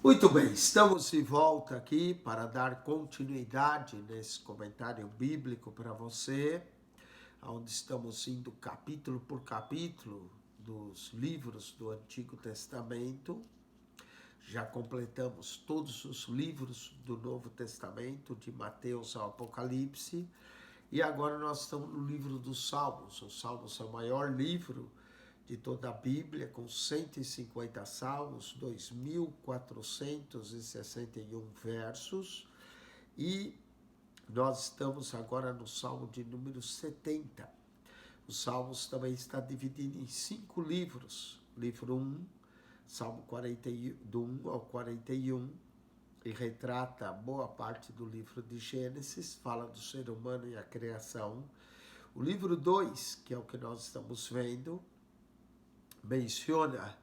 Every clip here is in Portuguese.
Muito bem, estamos de volta aqui para dar continuidade nesse comentário bíblico para você, onde estamos indo capítulo por capítulo dos livros do Antigo Testamento. Já completamos todos os livros do Novo Testamento, de Mateus ao Apocalipse, e agora nós estamos no livro dos Salmos. Os Salmos é o maior livro de toda a Bíblia, com 150 salmos, 2.461 versos, e nós estamos agora no salmo de número 70. Os salmos também está dividido em 5 livros. Livro 1, salmo 40, do 1 ao 41, e retrata boa parte do livro de Gênesis, fala do ser humano e a criação. O livro 2, que é o que nós estamos vendo, menciona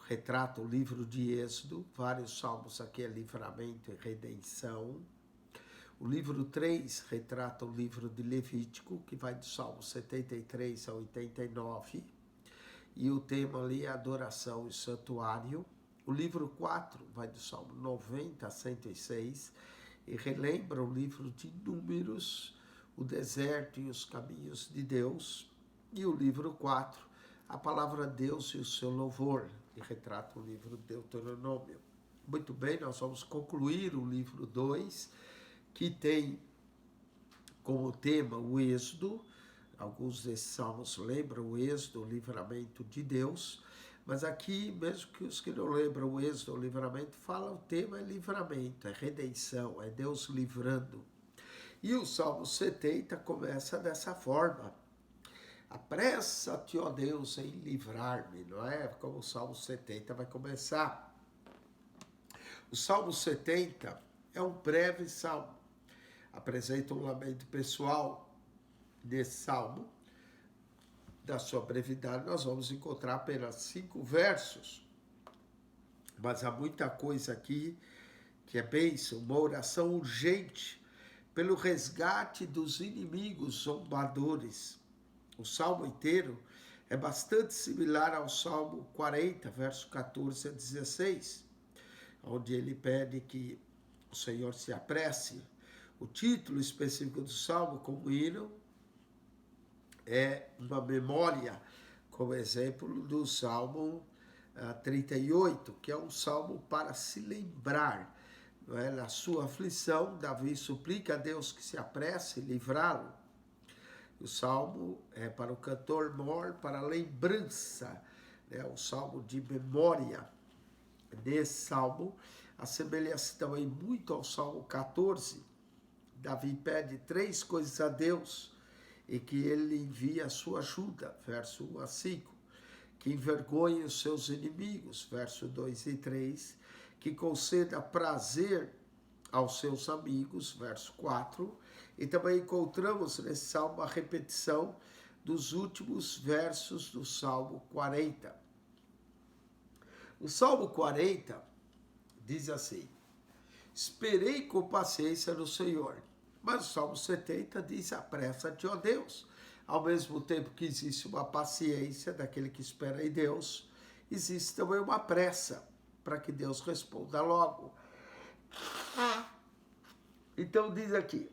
retrata o livro de Êxodo, vários salmos aqui é livramento e redenção. O livro 3 retrata o livro de Levítico, que vai do salmo 73 a 89, e o tema ali é adoração e santuário. O livro 4 vai do salmo 90 a 106, e relembra o livro de Números, o deserto e os caminhos de Deus. E o livro 4, a palavra Deus e o seu louvor, e retrata o livro Deuteronômio. Muito bem, nós vamos concluir o livro 2, que tem como tema o Êxodo. Alguns desses salmos lembram o Êxodo, o livramento de Deus, mas aqui, mesmo que os que não lembram o Êxodo, o livramento, fala o tema é livramento, é redenção, é Deus livrando. E o Salmo 70 começa dessa forma: apressa-te, ó Deus, em livrar-me, não é? Como o Salmo 70 vai começar. O Salmo 70 é um breve salmo. Apresenta um lamento pessoal. Nesse salmo, da sua brevidade, nós vamos encontrar apenas 5 versos. Mas há muita coisa aqui que é bênção, uma oração urgente pelo resgate dos inimigos zombadores. O salmo inteiro é bastante similar ao Salmo 40, verso 14 a 16, onde ele pede que o Senhor se apresse. O título específico do salmo, como hino, é uma memória, como exemplo do Salmo 38, que é um salmo para se lembrar. Não é? Na sua aflição, Davi suplica a Deus que se apresse livrá-lo. O salmo é para o cantor mor, para lembrança, né? O salmo de memória. Nesse salmo, assemelha-se também muito ao Salmo 14. Davi pede 3 coisas a Deus e que ele envie a sua ajuda, verso 1 a 5. Que envergonhe os seus inimigos, verso 2 e 3. Que conceda prazer aos seus amigos, verso 4, e também encontramos nesse salmo a repetição dos últimos versos do Salmo 40. O Salmo 40 diz assim: esperei com paciência no Senhor. Mas o Salmo 70 diz: apressa-te, ó Deus. Ao mesmo tempo que existe uma paciência daquele que espera em Deus, existe também uma pressa para que Deus responda logo. Então diz aqui: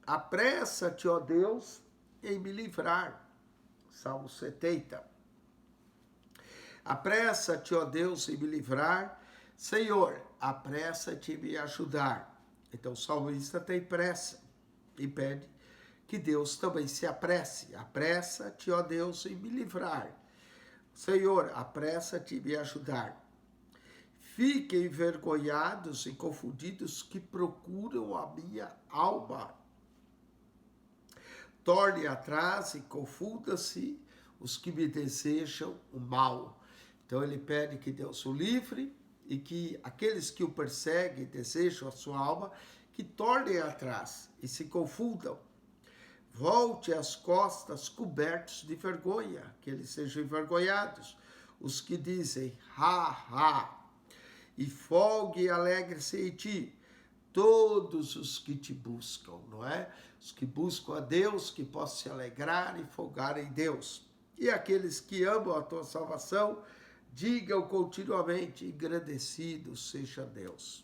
apressa-te, ó Deus, em me livrar. Salmo 70. Apressa-te, ó Deus, em me livrar. Senhor, apressa-te em me ajudar. Então o salmista tem pressa e pede que Deus também se apresse. Apressa-te, ó Deus, em me livrar. Senhor, apressa-te em me ajudar. Fiquem envergonhados e confundidos que procuram a minha alma. Torne atrás e confunda-se os que me desejam o mal. Então ele pede que Deus o livre e que aqueles que o perseguem e desejam a sua alma, que tornem atrás e se confundam. Volte as costas cobertos de vergonha, que eles sejam envergonhados. Os que dizem, ha, ha, e folgue e alegre-se em ti, todos os que te buscam, não é? Os que buscam a Deus, que possam se alegrar e folgar em Deus. E aqueles que amam a tua salvação, Digam continuamente, engrandecido seja Deus.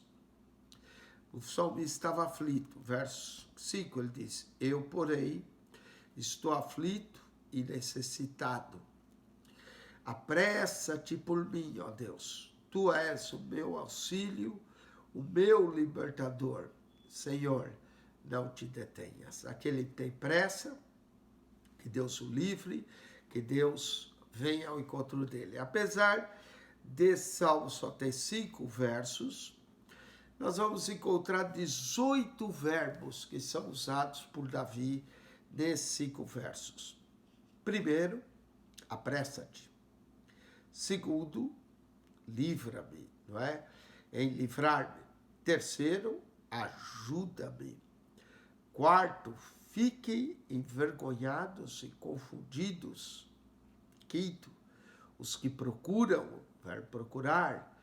O salmista estava aflito. Verso 5, ele diz, eu, porém, estou aflito e necessitado. Apressa-te por mim, ó Deus. Tu és o meu auxílio, o meu libertador. Senhor, não te detenhas. Aquele que tem pressa, que Deus o livre, que Deus venha ao encontro dele. Apesar desse salmo só ter 5 versos, nós vamos encontrar 18 verbos que são usados por Davi nesses 5 versos. Primeiro, apressa-te. Segundo, livra-me, não é? Em livrar-me. Terceiro, ajuda-me. Quarto, fiquem envergonhados e confundidos. Quinto, os que procuram, o verbo procurar.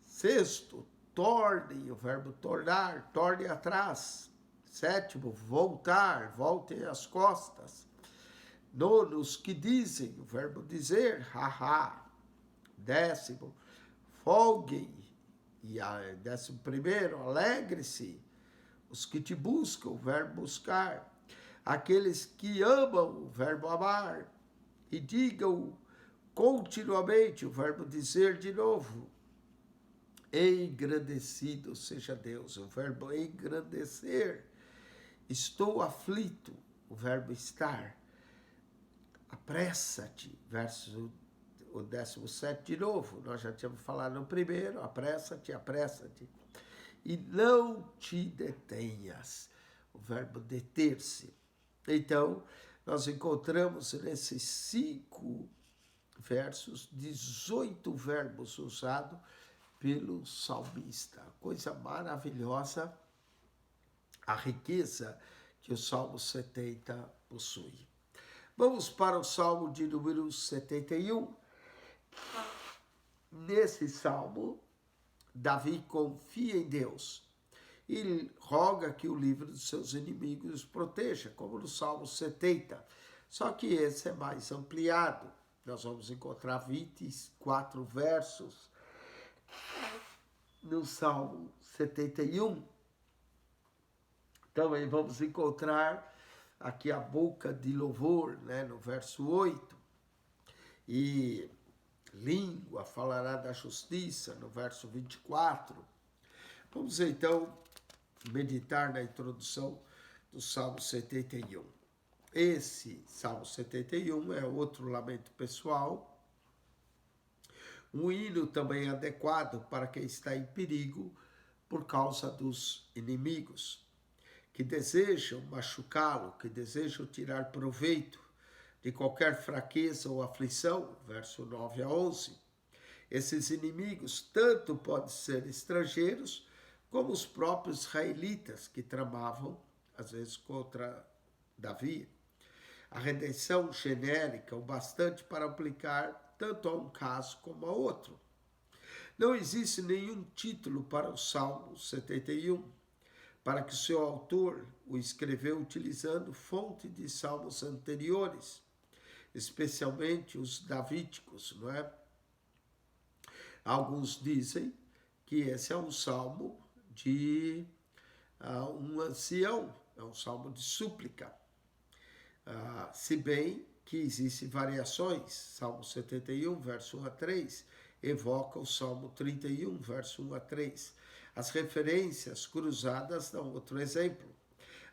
Sexto, tornem, o verbo tornar, torne atrás. Sétimo, voltar, voltem as costas. Nono, os que dizem, o verbo dizer, haha. Décimo, folguem. E 11º, alegre-se. Os que te buscam, o verbo buscar. Aqueles que amam, o verbo amar. E digam continuamente, o verbo dizer de novo. Engrandecido seja Deus, o verbo engrandecer. Estou aflito, o verbo estar. Apressa-te, verso o 17 de novo. Nós já tínhamos falado no primeiro, apressa-te, apressa-te. E não te detenhas, o verbo deter-se. Então, nós encontramos nesses 5 versos 18 verbos usados pelo salmista. Coisa maravilhosa a riqueza que o Salmo 70 possui. Vamos para o Salmo de número 71. Nesse Salmo, Davi confia em Deus e roga que o livre dos seus inimigos os proteja, como no Salmo 70. Só que esse é mais ampliado. Nós vamos encontrar 24 versos no Salmo 71. Também vamos encontrar aqui a boca de louvor, né, no verso 8. E língua falará da justiça, no verso 24. Vamos então meditar na introdução do Salmo 71. Esse Salmo 71 é outro lamento pessoal, um hino também adequado para quem está em perigo por causa dos inimigos, que desejam machucá-lo, que desejam tirar proveito de qualquer fraqueza ou aflição, verso 9 a 11. Esses inimigos tanto podem ser estrangeiros, como os próprios israelitas que tramavam, às vezes, contra Davi. A redenção genérica o bastante para aplicar tanto a um caso como a outro. Não existe nenhum título para o Salmo 71, para que o seu autor o escreveu utilizando fonte de salmos anteriores, especialmente os davídicos, não é? Alguns dizem que esse é um salmo de um ancião, é um salmo de súplica. Se bem que existem variações, Salmo 71, verso 1 a 3, evoca o Salmo 31, verso 1 a 3. As referências cruzadas dão outro exemplo.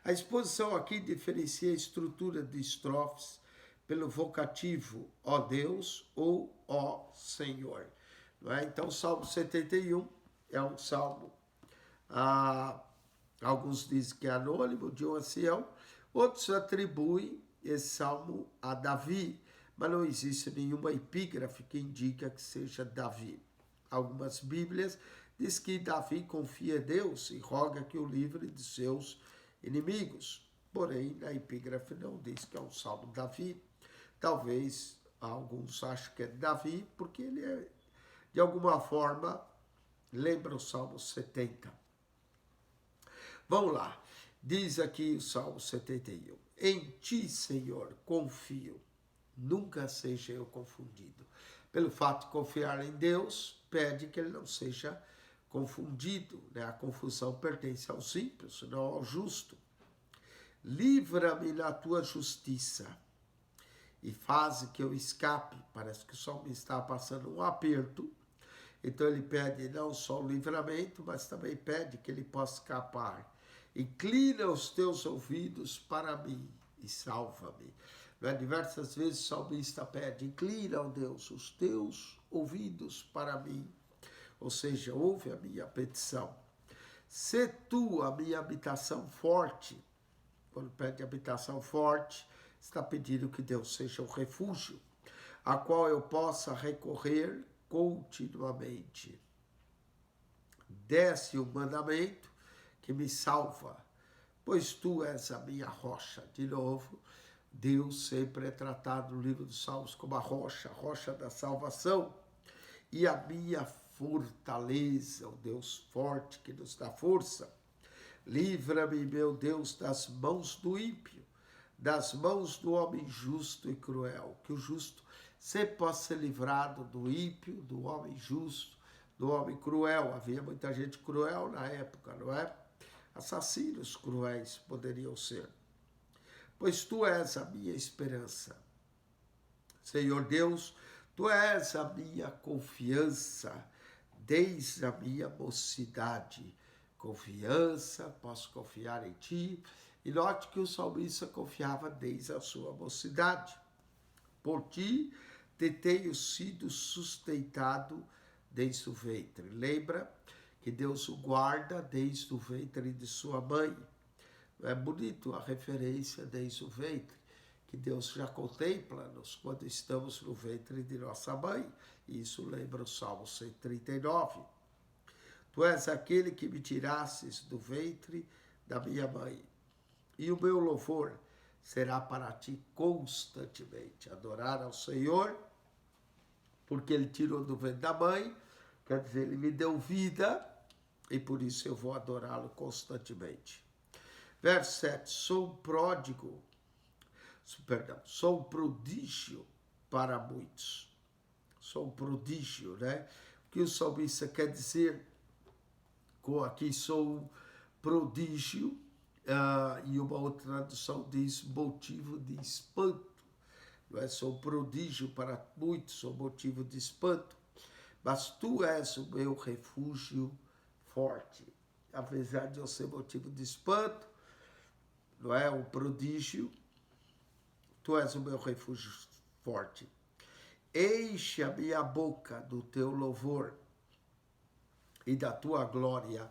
A exposição aqui diferencia a estrutura de estrofes pelo vocativo ó Deus ou ó Senhor. Não é? Então, o Salmo 71 é um salmo, alguns dizem que é anônimo, de um ancião, outros atribuem esse salmo a Davi, mas não existe nenhuma epígrafe que indica que seja Davi. Algumas bíblias dizem que Davi confia em Deus e roga que o livre de seus inimigos. Porém, na epígrafe não diz que é um salmo de Davi. Talvez alguns achem que é Davi, porque ele é, de alguma forma, lembra o Salmo 70. Vamos lá. Diz aqui o Salmo 71. Em ti, Senhor, confio, nunca seja eu confundido. Pelo fato de confiar em Deus, pede que ele não seja confundido, né? A confusão pertence aos ímpios, não ao justo. Livra-me na tua justiça e faz que eu escape. Parece que o salmista estava passando um aperto, então ele pede não só o livramento, mas também pede que ele possa escapar. Inclina os teus ouvidos para mim e salva-me. Diversas vezes o salmista pede, inclina, ó Deus, os teus ouvidos para mim, ou seja, ouve a minha petição. Sê tu a minha habitação forte. Quando pede habitação forte, está pedindo que Deus seja o refúgio, a qual eu possa recorrer continuamente. Desce o mandamento que me salva, pois tu és a minha rocha. De novo, Deus sempre é tratado no livro dos Salmos como a rocha da salvação, e a minha fortaleza, o Deus forte que nos dá força. Livra-me, meu Deus, das mãos do ímpio, das mãos do homem justo e cruel. Que o justo sempre possa ser livrado do ímpio, do homem justo, do homem cruel. Havia muita gente cruel na época, não é? Assassinos cruéis poderiam ser. Pois tu és a minha esperança. Senhor Deus, tu és a minha confiança desde a minha mocidade. Confiança, posso confiar em ti. E note que o salmista confiava desde a sua mocidade. Por ti te tenho sido sustentado desde o ventre. Lembra que Deus o guarda desde o ventre de sua mãe. É bonito a referência desde o ventre, que Deus já contempla-nos quando estamos no ventre de nossa mãe. Isso lembra o Salmo 139. Tu és aquele que me tirastes do ventre da minha mãe, e o meu louvor será para ti constantemente. Adorar ao Senhor, porque Ele tirou do ventre da mãe, quer dizer, Ele me deu vida, e por isso eu vou adorá-lo constantemente. Verso 7, sou um prodígio para muitos. Sou um prodígio, né? O que o salmista quer dizer com aqui, sou um prodígio, e uma outra tradução diz motivo de espanto. Não é? Sou um prodígio para muitos, sou motivo de espanto. Mas tu és o meu refúgio forte. Apesar de eu ser motivo de espanto, não é? Um prodígio, tu és o meu refúgio forte. Enche a minha boca do teu louvor e da tua glória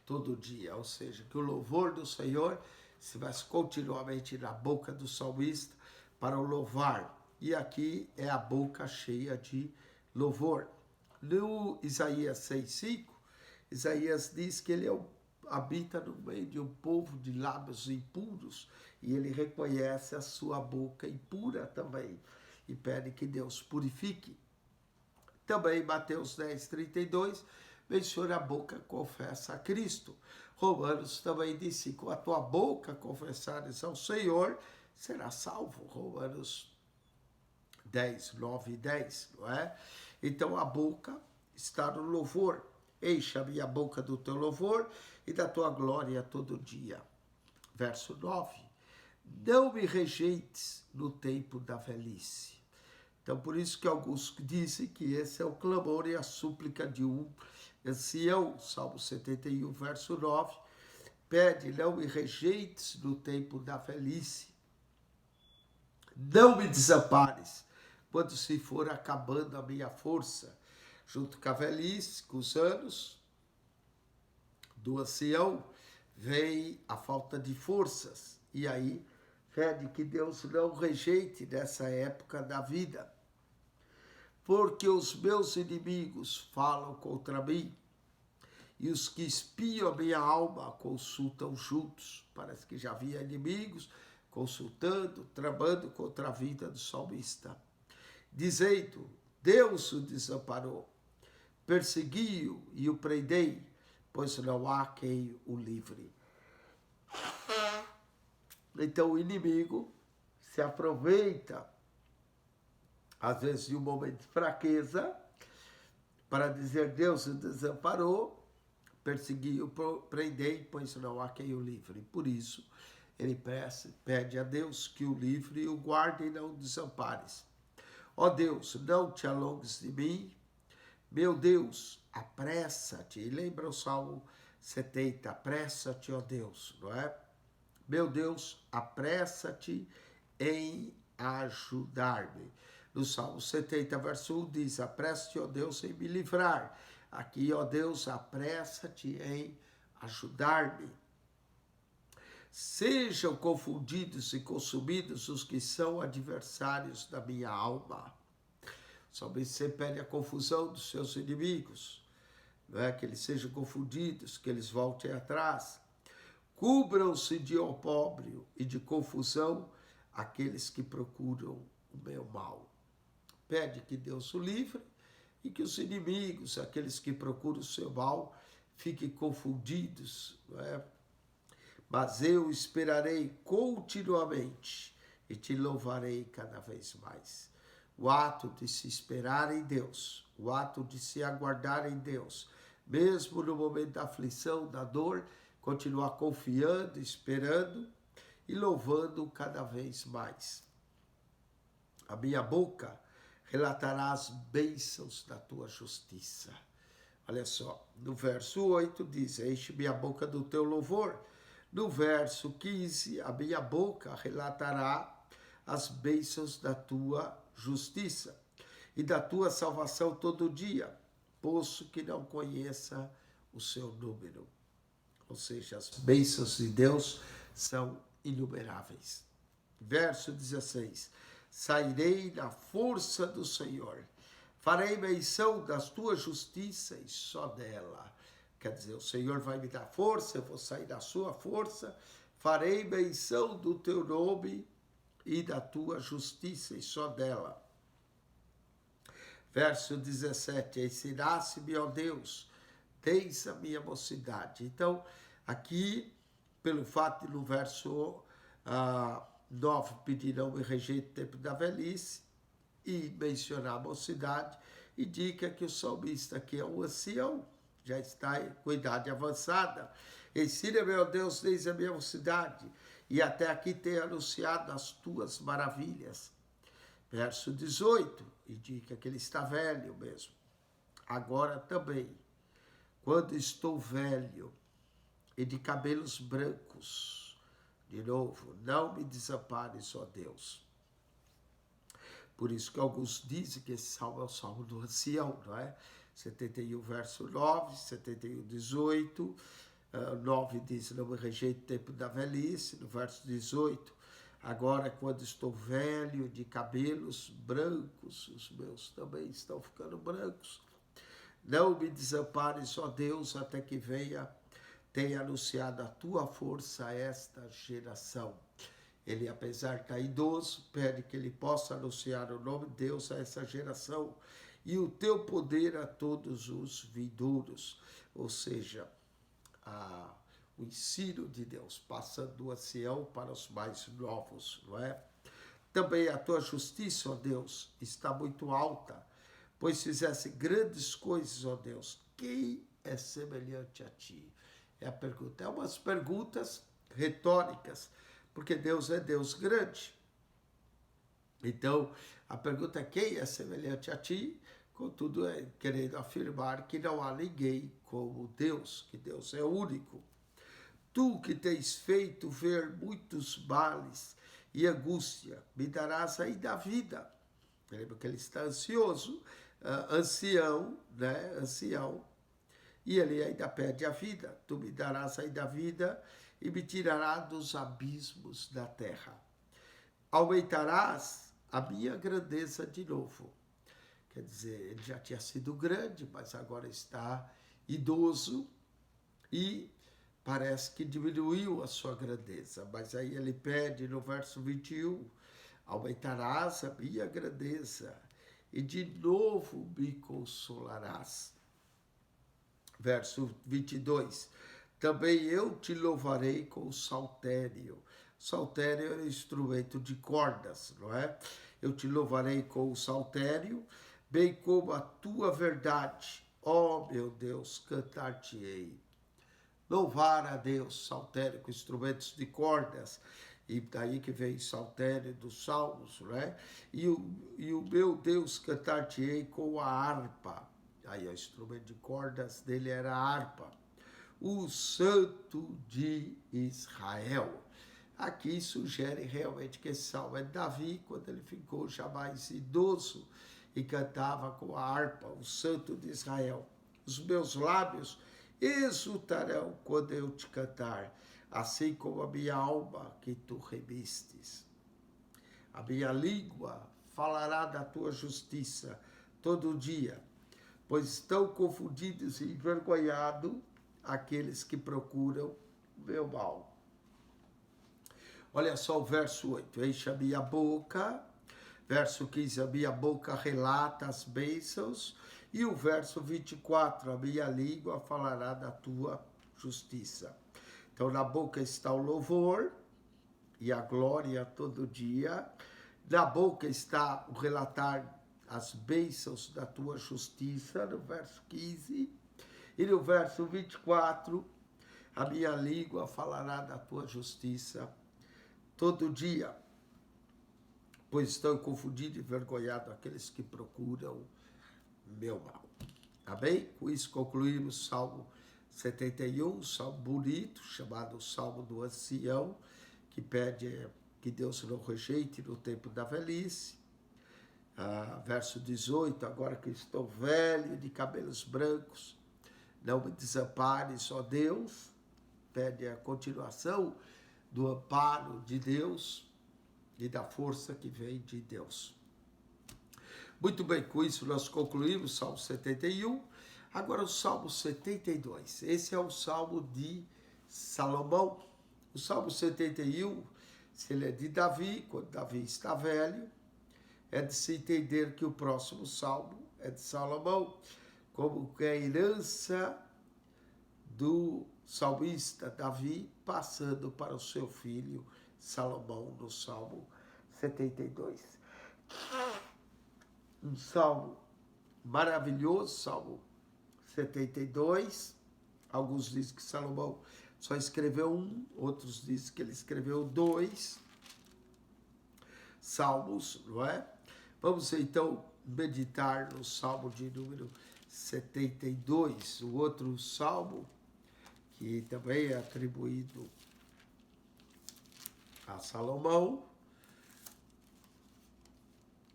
todo dia. Ou seja, que o louvor do Senhor estivesse continuamente na boca do salmista para o louvar. E aqui é a boca cheia de louvor. No Isaías 6,5, Isaías diz que ele habita no meio de um povo de lábios impuros, e ele reconhece a sua boca impura também, e pede que Deus purifique. Também Mateus 10,32, menciona a boca confessa a Cristo. Romanos também disse, com a tua boca confessares ao Senhor, será salvo. Romanos 10, 9 e 10, não é? Então a boca está no louvor. Enche a minha boca do teu louvor e da tua glória todo dia. Verso 9. Não me rejeites no tempo da velhice. Então, por isso que alguns dizem que esse é o clamor e a súplica de um ancião. Salmo 71, verso 9. Pede, não me rejeites no tempo da velhice. Não me desampares quando se for acabando a minha força. Junto com a velhice, com os anos do ancião, vem a falta de forças. E aí, pede que Deus não rejeite nessa época da vida. Porque os meus inimigos falam contra mim, e os que espiam a minha alma consultam juntos. Parece que já havia inimigos consultando, tramando contra a vida do salmista. Dizendo, Deus o desamparou. Persegui-o e o prendei, pois não há quem o livre. Então o inimigo se aproveita às vezes em um momento de fraqueza, para dizer Deus o desamparou, perseguiu, prendei, pois não há quem o livre. Por isso, ele pede a Deus que o livre e o guarde e não o desampares. Ó Deus, não te alongues de mim. Meu Deus, apressa-te. E lembra o Salmo 70, apressa-te, ó Deus, não é? Meu Deus, apressa-te em ajudar-me. No Salmo 70, verso 1 diz, apressa-te, ó Deus, em me livrar. Aqui, ó Deus, apressa-te em ajudar-me. Sejam confundidos e consumidos os que são adversários da minha alma. Somente você pede a confusão dos seus inimigos, não é? Que eles sejam confundidos, que eles voltem atrás. Cubram-se de opróbrio e de confusão aqueles que procuram o meu mal. Pede que Deus o livre e que os inimigos, aqueles que procuram o seu mal, fiquem confundidos, não é? Mas eu esperarei continuamente e te louvarei cada vez mais. O ato de se esperar em Deus, o ato de se aguardar em Deus, mesmo no momento da aflição, da dor, continuar confiando, esperando e louvando cada vez mais. A minha boca relatará as bênçãos da tua justiça. Olha só, no verso 8 diz, enche minha boca do teu louvor. No verso 15, a minha boca relatará as bênçãos da tua justiça e da tua salvação todo dia, posto que não conheça o seu número. Ou seja, as bênçãos de Deus são inumeráveis. Verso 16, sairei na força do Senhor, farei menção das tuas justiças e só dela. Quer dizer, o Senhor vai me dar força, eu vou sair da sua força, farei menção do teu nome e da tua justiça e só dela. Verso 17, ensinaste-me, ó Deus, desde a minha mocidade. Então, aqui, pelo fato de no verso 9 pedir não me rejeite o tempo da velhice e mencionar a mocidade, indica que o salmista aqui é um ancião, já está com idade avançada. Ensina-me, ó Deus, desde a minha mocidade, e até aqui tenho anunciado as tuas maravilhas. Verso 18, indica que ele está velho mesmo. Agora também, quando estou velho e de cabelos brancos, de novo, não me desampares, ó Deus. Por isso que alguns dizem que esse salmo é o salmo do ancião, não é? 71, verso 9, 71, 18, 9 diz, não me rejeite o tempo da velhice, no verso 18, agora quando estou velho, de cabelos brancos, os meus também estão ficando brancos, não me desampares, ó Deus, até que tenha anunciado a tua força a esta geração. Ele, apesar de estar idoso, pede que ele possa anunciar o nome de Deus a essa geração e o teu poder a todos os vindouros. Ou seja, o ensino de Deus, passando do ancião para os mais novos, não é? Também a tua justiça, ó Deus, está muito alta, pois fizesse grandes coisas, ó Deus. Quem é semelhante a ti? É a pergunta. É umas perguntas retóricas, porque Deus é Deus grande. Então, a pergunta é quem é semelhante a ti? Contudo, é querendo afirmar que não há ninguém como Deus, que Deus é único. Tu que tens feito ver muitos males e angústia, me darás ainda a vida. Lembra que ele está ansioso, ancião, né? Ancião. E ele ainda pede a vida. Tu me darás ainda a vida e me tirarás dos abismos da terra. Aumentarás a minha grandeza de novo. Quer dizer, ele já tinha sido grande, mas agora está idoso e parece que diminuiu a sua grandeza. Mas aí ele pede no verso 21, aumentarás a minha grandeza e de novo me consolarás. Verso 22, também eu te louvarei com o saltério. Saltério é um instrumento de cordas, não é? eu te louvarei com o saltério, bem como a tua verdade. Ó meu Deus, cantar-te-ei. Louvar a Deus, saltério com instrumentos de cordas, e daí que vem saltério dos salmos, né? E o meu Deus, cantar-te-ei com a harpa. Aí o instrumento de cordas dele era a harpa. O Santo de Israel. Aqui sugere realmente que esse salmo é de Davi, quando ele ficou já mais idoso e cantava com a harpa, o Santo de Israel. Os meus lábios exultarão quando eu te cantar, assim como a minha alma que tu remistes. A minha língua falará da tua justiça todo dia, pois estão confundidos e envergonhados aqueles que procuram o meu mal. Olha só o verso 8. Enche a minha boca. Verso 15. A minha boca relata as bênçãos. E o verso 24. A minha língua falará da tua justiça. Então, na boca está o louvor e a glória todo dia. Na boca está o relatar as bênçãos da tua justiça, no verso 15. E no verso 24, a minha língua falará da tua justiça todo dia, pois estão confundidos e envergonhados aqueles que procuram meu mal. Amém? Com isso concluímos o Salmo 71, um salmo bonito, chamado Salmo do Ancião, que pede que Deus não rejeite no tempo da velhice. Verso 18, agora que estou velho, de cabelos brancos, não me desampares, ó Deus. Pede a continuação do amparo de Deus e da força que vem de Deus. Muito bem, com isso nós concluímos o Salmo 71. Agora o Salmo 72. Esse é o Salmo de Salomão. O Salmo 71, se ele é de Davi, quando Davi está velho, é de se entender que o próximo Salmo é de Salomão, como que é a herança do salmista Davi, passando para o seu filho Salomão, no Salmo 72. Um salmo maravilhoso, Salmo 72. Alguns dizem que Salomão só escreveu um, outros dizem que ele escreveu 2 salmos, não é? Vamos então meditar no Salmo de número 72, o outro salmo que também é atribuído a Salomão,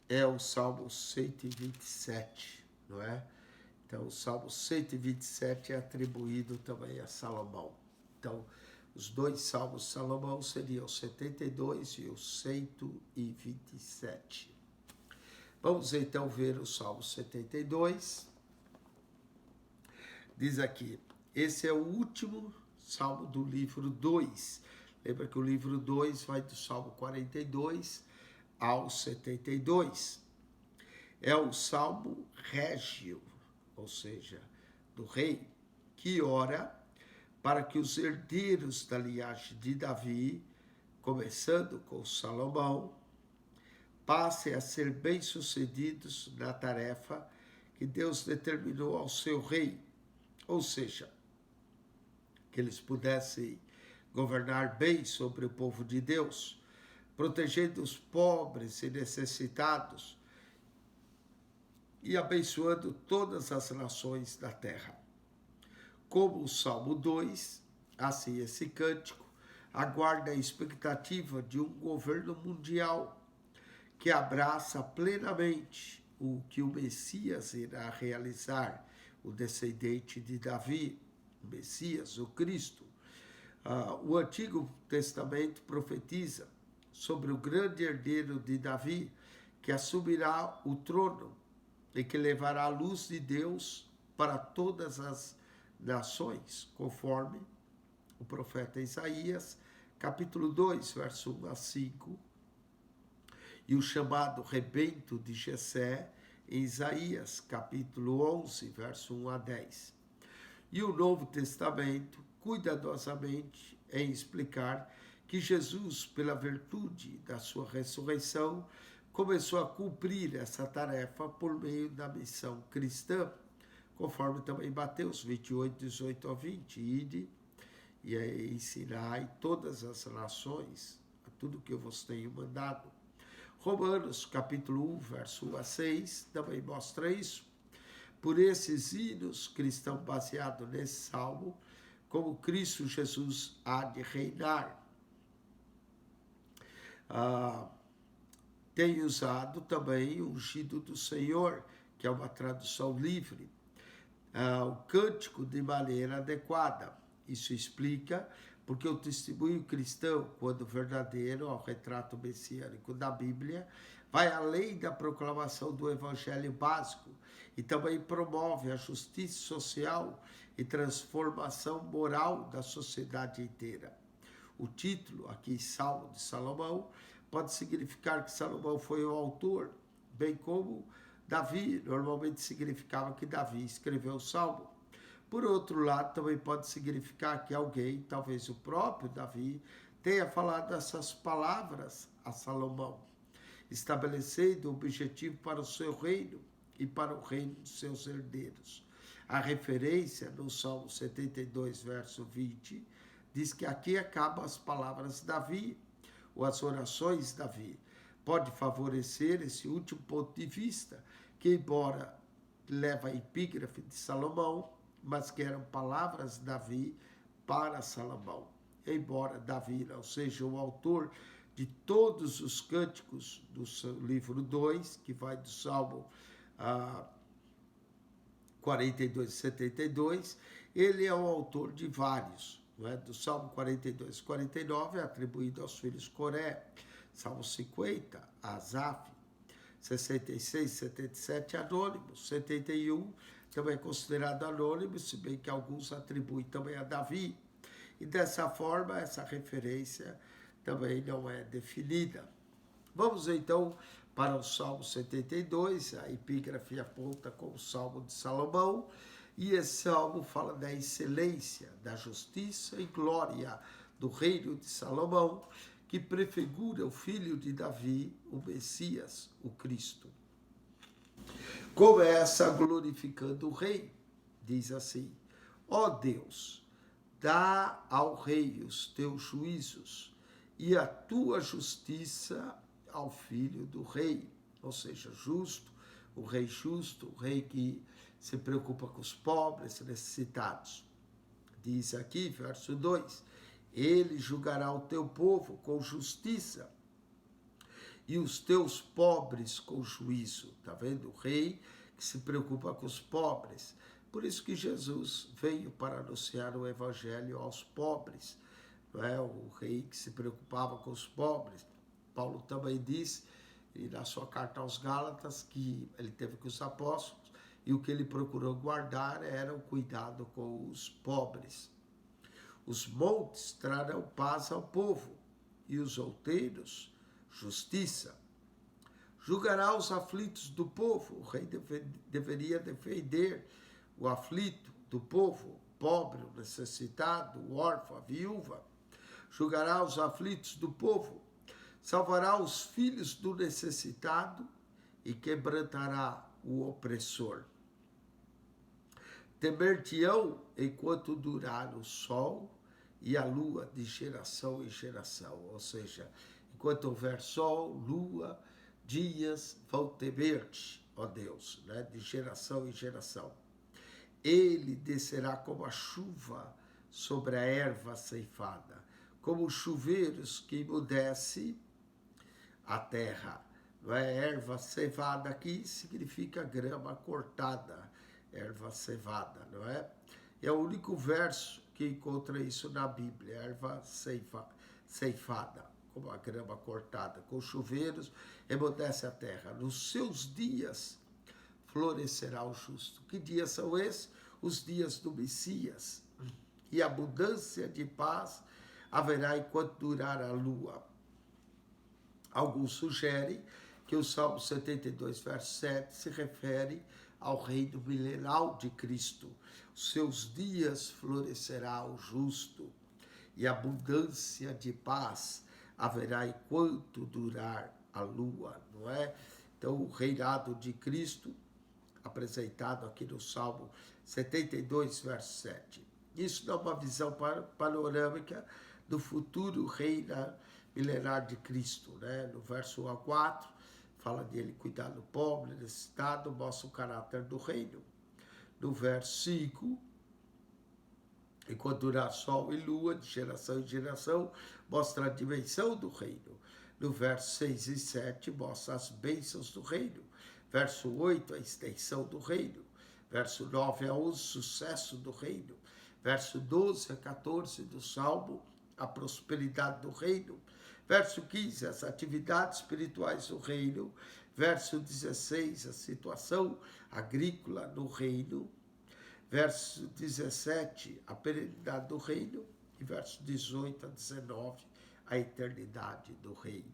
é o Salmo 127, não é? Então, o Salmo 127 é atribuído também a Salomão. Então, os dois salmos de Salomão seriam o 72 e o 127. Vamos então ver o Salmo 72. Diz aqui, esse é o último salmo do livro 2. Lembra que o livro 2 vai do Salmo 42 ao 72. É o Salmo régio, ou seja, do rei, que ora para que os herdeiros da linhagem de Davi, começando com Salomão, passem a ser bem-sucedidos na tarefa que Deus determinou ao seu rei, ou seja, que eles pudessem governar bem sobre o povo de Deus, protegendo os pobres e necessitados e abençoando todas as nações da terra. Como o Salmo 2, assim esse cântico aguarda a expectativa de um governo mundial que abraça plenamente o que o Messias irá realizar, o descendente de Davi, o Messias, o Cristo. O Antigo Testamento profetiza sobre o grande herdeiro de Davi, que assumirá o trono e que levará a luz de Deus para todas as nações, conforme o profeta Isaías, capítulo 2, verso 1 a 5, e o chamado rebento de Jessé, em Isaías, capítulo 11, verso 1 a 10. E o Novo Testamento, cuidadosamente, em explicar que Jesus, pela virtude da sua ressurreição, começou a cumprir essa tarefa por meio da missão cristã, conforme também Mateus 28, 18 a 20, ide e ensinai todas as nações, a tudo que eu vos tenho mandado. Romanos capítulo 1, verso 1 a 6, também mostra isso. Por esses hinos cristãos baseados nesse salmo, como Cristo Jesus há de reinar. Tem usado também o ungido do Senhor, que é uma tradução livre, o cântico de maneira adequada. Isso explica porque o testemunho cristão, quando verdadeiro, ao retrato messiânico da Bíblia, vai além da proclamação do evangelho básico e também promove a justiça social e transformação moral da sociedade inteira. O título, aqui, Salmo de Salomão, pode significar que Salomão foi o autor, bem como Davi, normalmente significava que Davi escreveu o Salmo. Por outro lado, também pode significar que alguém, talvez o próprio Davi, tenha falado essas palavras a Salomão, estabelecendo o objetivo para o seu reino e para o reino dos seus herdeiros. A referência no Salmo 72, verso 20, diz que aqui acabam as palavras de Davi, ou as orações de Davi. Pode favorecer esse último ponto de vista, que embora leva a epígrafe de Salomão, mas que eram palavras de Davi para Salomão. Embora Davi não seja o autor de todos os cânticos do livro 2, que vai do Salmo 42 e 72, ele é o autor de vários. Do Salmo 42 e 49 é atribuído aos filhos Coré, Salmo 50, a Asaf, 66 e 77 anônimos, 71 também é considerado anônimo, se bem que alguns atribuem também a Davi. E dessa forma, essa referência também não é definida. Vamos então para o Salmo 72, a epígrafe aponta como o Salmo de Salomão, e esse salmo fala da excelência, da justiça e glória do reino de Salomão, que prefigura o filho de Davi, o Messias, o Cristo. Começa glorificando o rei, diz assim: ó Deus, dá ao rei os teus juízos e a tua justiça ao filho do rei, ou seja, justo, o rei que se preocupa com os pobres, necessitados. Diz aqui, verso 2, ele julgará o teu povo com justiça e os teus pobres com juízo. Está vendo? O rei que se preocupa com os pobres. Por isso que Jesus veio para anunciar o evangelho aos pobres. Não é? O rei que se preocupava com os pobres. Paulo também disse, e na sua carta aos Gálatas, que ele teve com os apóstolos, e o que ele procurou guardar era o cuidado com os pobres. Os montes trarão paz ao povo, e os outeiros justiça. Julgará os aflitos do povo. O rei deveria defender o aflito do povo, o pobre, o necessitado, o órfão, a viúva. Julgará os aflitos do povo. Salvará os filhos do necessitado e quebrantará o opressor. Temer-te-ão enquanto durar o sol e a lua de geração em geração. Ou seja, enquanto houver sol, lua, dias, vão temer-te, ó Deus, né? De geração em geração. Ele descerá como a chuva sobre a erva ceifada, como chuveiros que emudece a terra. Não é? Erva ceifada aqui significa grama cortada, erva cevada, não é? É o único verso que encontra isso na Bíblia, erva ceifada, como a grama cortada, com chuveiros emudece a terra. Nos seus dias florescerá o justo. Que dias são esses? Os dias do Messias. E abundância de paz haverá enquanto durar a lua. Alguns sugerem que o Salmo 72, verso 7, se refere ao reino milenal de Cristo. Os seus dias florescerá o justo, e abundância de paz haverá enquanto durar a lua, não é? Então, o reinado de Cristo, apresentado aqui no Salmo 72, verso 7. Isso dá uma visão panorâmica do futuro reino milenar de Cristo, né? No verso 1 a 4, fala dele cuidar do pobre, necessitado, mostra o caráter do reino. No verso 5, enquanto durar sol e lua, de geração em geração, mostra a dimensão do reino. No verso 6 e 7, mostra as bênçãos do reino. Verso 8, a extensão do reino. Verso 9 a 11, sucesso do reino. Verso 12 a 14 do Salmo, a prosperidade do reino. Verso 15, as atividades espirituais do reino. Verso 16, a situação agrícola no reino. Verso 17, a perenidade do reino. E verso 18 a 19, a eternidade do reino.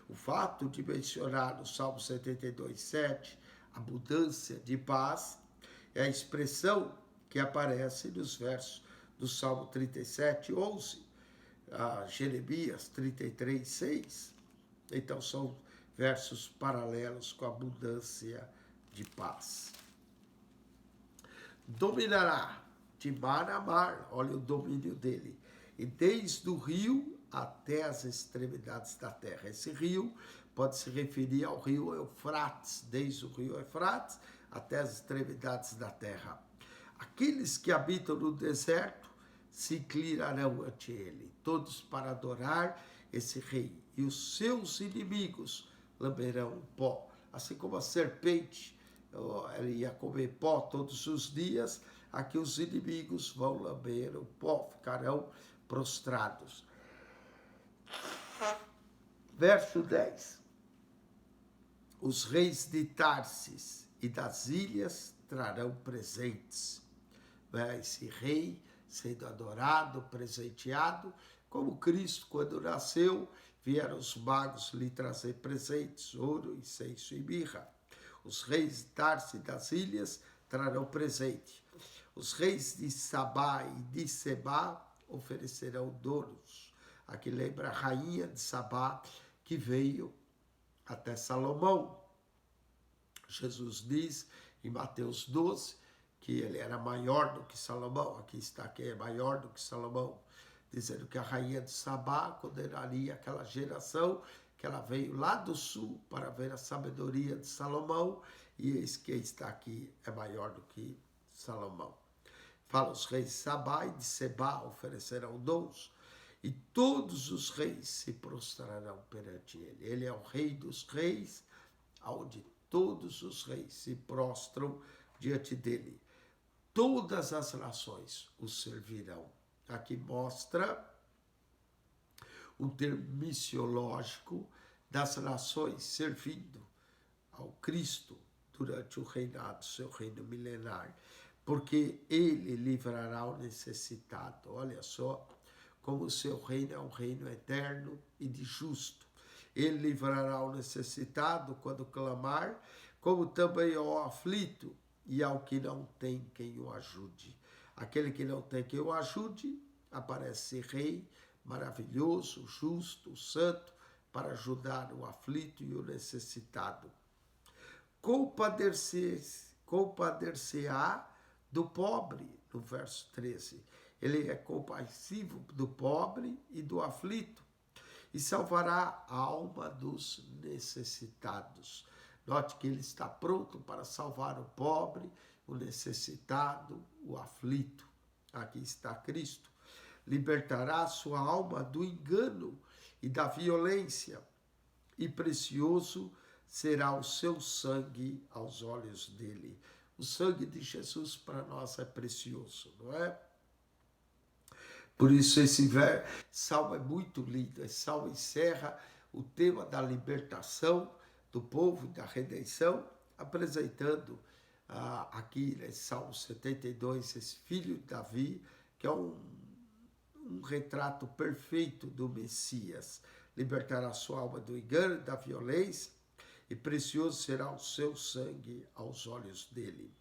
O fato de mencionar no Salmo 72, 7, a abundância de paz, é a expressão que aparece nos versos do Salmo 37, 11, a Jeremias 33, 6. Então, são versos paralelos com a abundância de paz. Dominará de mar a mar, olha o domínio dele, e desde o rio até as extremidades da terra. Esse rio pode se referir ao rio Eufrates, desde o rio Eufrates até as extremidades da terra. Aqueles que habitam no deserto se inclinarão ante ele, todos para adorar esse rei, e os seus inimigos lamberão o pó. Assim como a serpente, ela ia comer pó todos os dias, aqui os inimigos vão lamber o pó, ficarão prostrados. Verso 10. Os reis de Tarsis e das ilhas trarão presentes. Esse rei sendo adorado, presenteado, como Cristo, quando nasceu, vieram os magos lhe trazer presentes, ouro, incenso e mirra. Os reis de Tarsis e das ilhas trarão presente. Os reis de Sabá e de Sebá oferecerão donos. Aqui lembra a rainha de Sabá que veio até Salomão. Jesus diz em Mateus 12 que ele era maior do que Salomão. Aqui está que é maior do que Salomão, dizendo que a rainha de Sabá condenaria aquela geração que ela veio lá do sul para ver a sabedoria de Salomão, e eis que está aqui é maior do que Salomão. Fala, os reis de Sabá e de Sebá oferecerão dons, e todos os reis se prostrarão perante ele. Ele é o rei dos reis, onde todos os reis se prostram diante dele. Todas as nações o servirão. Aqui mostra um termo missiológico das nações servindo ao Cristo durante o reinado, seu reino milenar, porque ele livrará o necessitado. Olha só como o seu reino é um reino eterno e de justo. Ele livrará o necessitado quando clamar, como também ao aflito e ao que não tem quem o ajude. Aquele que não tem quem o ajude, aparece rei maravilhoso, justo, santo, para ajudar o aflito e o necessitado. Compadecer-se-á do pobre, no verso 13. Ele é compassivo do pobre e do aflito, e salvará a alma dos necessitados. Note que ele está pronto para salvar o pobre, o necessitado, o aflito. Aqui está Cristo. Libertará sua alma do engano e da violência, e precioso será o seu sangue aos olhos dele. O sangue de Jesus para nós é precioso, não é? Por isso esse salmo é muito lindo. Esse salmo encerra o tema da libertação do povo, da redenção, apresentando aqui nesse Salmo 72, esse filho de Davi, que é um retrato perfeito do Messias. Libertará sua alma do engano e da violência, e precioso será o seu sangue aos olhos dele.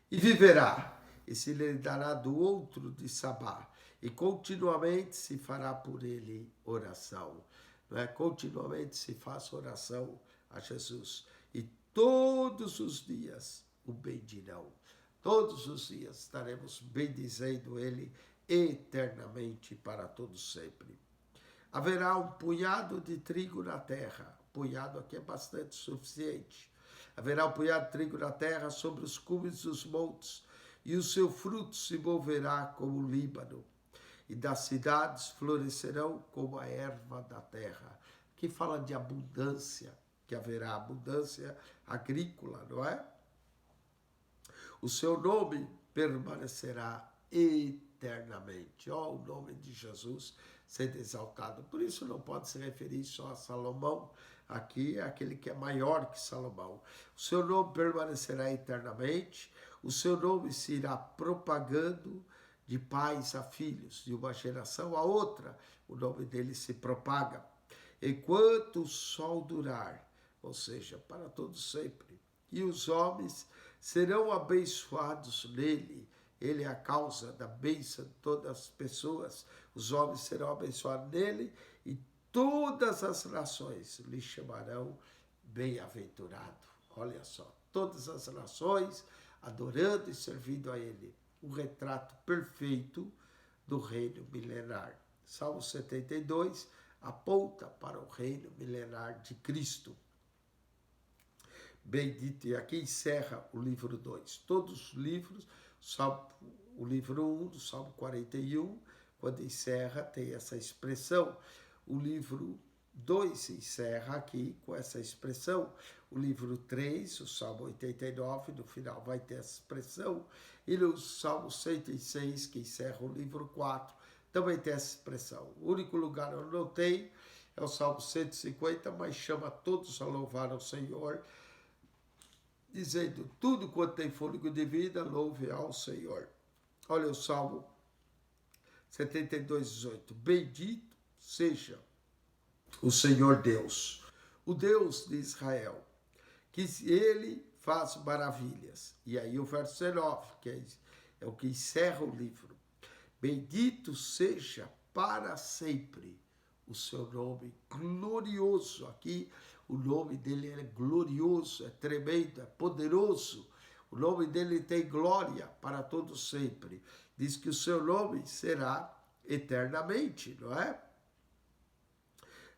E viverá, e se lhe dará do outro de Sabá, e continuamente se fará por ele oração. não é? Continuamente se faça oração a Jesus. E todos os dias o bendirão. Todos os dias estaremos bendizendo ele eternamente para todos sempre. Haverá um punhado de trigo na terra. Punhado aqui é bastante suficiente. Haverá um punhado de trigo na terra sobre os cumes dos montes, e o seu fruto se moverá como o Líbano, e das cidades florescerão como a erva da terra. Aqui fala de abundância, que haverá abundância agrícola, não é? O seu nome permanecerá eternamente. Ó, o nome de Jesus sendo exaltado. Por isso não pode se referir só a Salomão. Aqui é aquele que é maior que Salomão. O seu nome permanecerá eternamente. O seu nome se irá propagando de pais a filhos, de uma geração a outra. O nome dele se propaga. Enquanto o sol durar, ou seja, para todos sempre. E os homens serão abençoados nele. Ele é a causa da bênção de todas as pessoas. Os homens serão abençoados nele e todas as nações lhe chamarão bem-aventurado. Olha só, todas as nações adorando e servindo a ele. Um retrato perfeito do reino milenar. Salmo 72 aponta para o reino milenar de Cristo. Bendito, e aqui encerra o livro 2. Todos os livros, o livro 1 do Salmo 41, quando encerra, tem essa expressão. O livro 2 encerra aqui com essa expressão. O livro 3, o Salmo 89, no final vai ter essa expressão. E no Salmo 106, que encerra o livro 4, também tem essa expressão. O único lugar onde não tem é o Salmo 150, mas chama todos a louvar ao Senhor, dizendo, tudo quanto tem fôlego de vida, louve ao Senhor. Olha o Salmo 72, 18. Bendito seja o Senhor Deus, o Deus de Israel, que ele faz maravilhas. E aí o verso 19, que é o que encerra o livro. Bendito seja para sempre o seu nome glorioso. Aqui o nome dele é glorioso, é tremendo, é poderoso. O nome dele tem glória para todo sempre. Diz que o seu nome será eternamente, não é?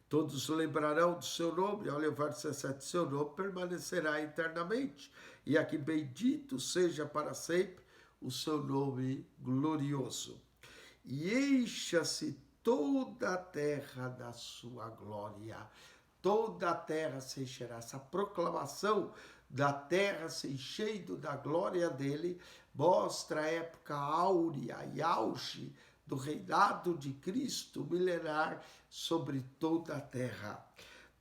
Todos lembrarão do seu nome. Olha o verso 17, seu nome permanecerá eternamente. E aqui, bendito seja para sempre o seu nome glorioso. E encha-se toda a terra da sua glória. Toda a terra se encherá. Essa proclamação da terra se enchendo da glória dele mostra a época áurea e auge do reinado de Cristo milenar sobre toda a terra.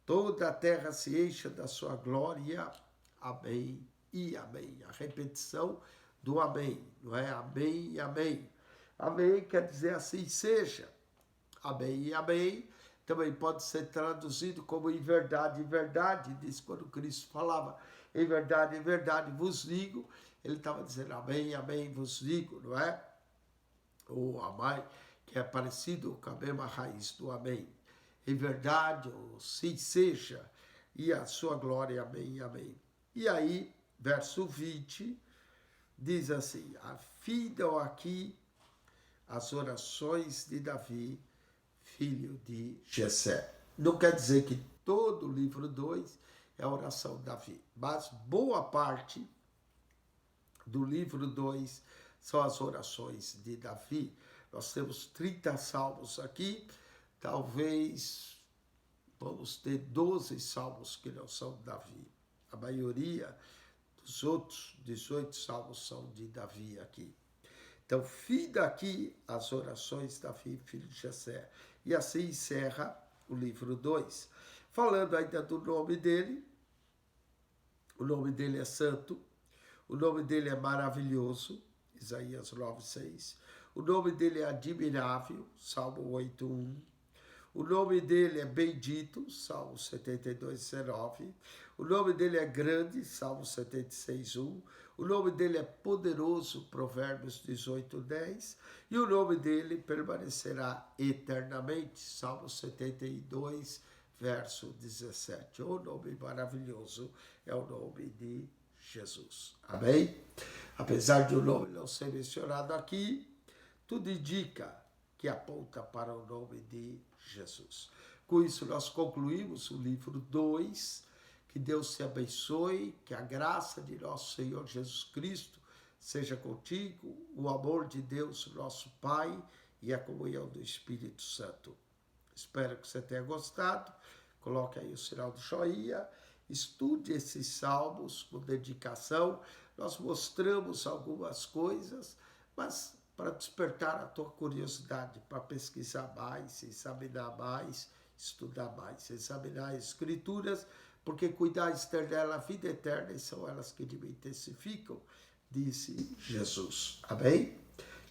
Toda a terra se encha da sua glória. Amém e amém. A repetição do amém, não é? Amém e amém. Amém quer dizer assim seja. Amém e amém também pode ser traduzido como em verdade, diz quando Cristo falava em verdade vos digo, ele estava dizendo amém, amém vos digo, não é? Ou amai, que é parecido com a mesma raiz do amém. Em verdade, ou sim seja, e a sua glória, amém, amém. E aí, verso 20, diz assim, afidam aqui as orações de Davi, filho de Jessé. Não quer dizer que todo o livro 2 é a oração de Davi, mas boa parte do livro 2 são as orações de Davi. Nós temos 30 salmos aqui, talvez vamos ter 12 salmos que não são de Davi. A maioria dos outros 18 salmos são de Davi aqui. Então, fida aqui as orações de Davi, filho de Jessé. E assim encerra o livro 2. Falando ainda do nome dele, o nome dele é santo, o nome dele é maravilhoso, Isaías 9:6. O nome dele é admirável, Salmo 8:1. O nome dele é bendito, Salmo 72:19. O nome dele é grande, Salmo 76:1. O nome dele é poderoso, Provérbios 18:10. E o nome dele permanecerá eternamente, Salmo 72, verso 17. O nome maravilhoso é o nome de Jesus. Amém? Apesar de o nome não ser mencionado aqui, tudo indica que aponta para o nome de Jesus. Com isso, nós concluímos o livro 2. Que Deus te abençoe, que a graça de nosso Senhor Jesus Cristo seja contigo, o amor de Deus, nosso Pai, e a comunhão do Espírito Santo. Espero que você tenha gostado. Coloque aí o sinal do joinha. Estude esses salmos com dedicação. Nós mostramos algumas coisas, mas para despertar a tua curiosidade, para pesquisar mais, examinar mais, estudar mais, examinar as Escrituras, porque cuidares ter dela a vida eterna e são elas que de mim testificam, disse Jesus. Amém?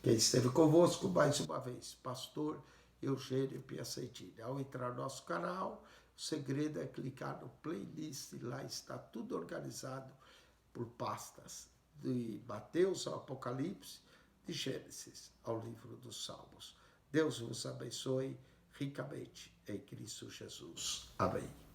Quem esteve convosco mais uma vez, pastor Eugênio Piacentini. Ao entrar no nosso canal, o segredo é clicar no playlist, lá está tudo organizado por pastas, de Mateus ao Apocalipse, de Gênesis ao livro dos Salmos. Deus vos abençoe ricamente em Cristo Jesus. Amém.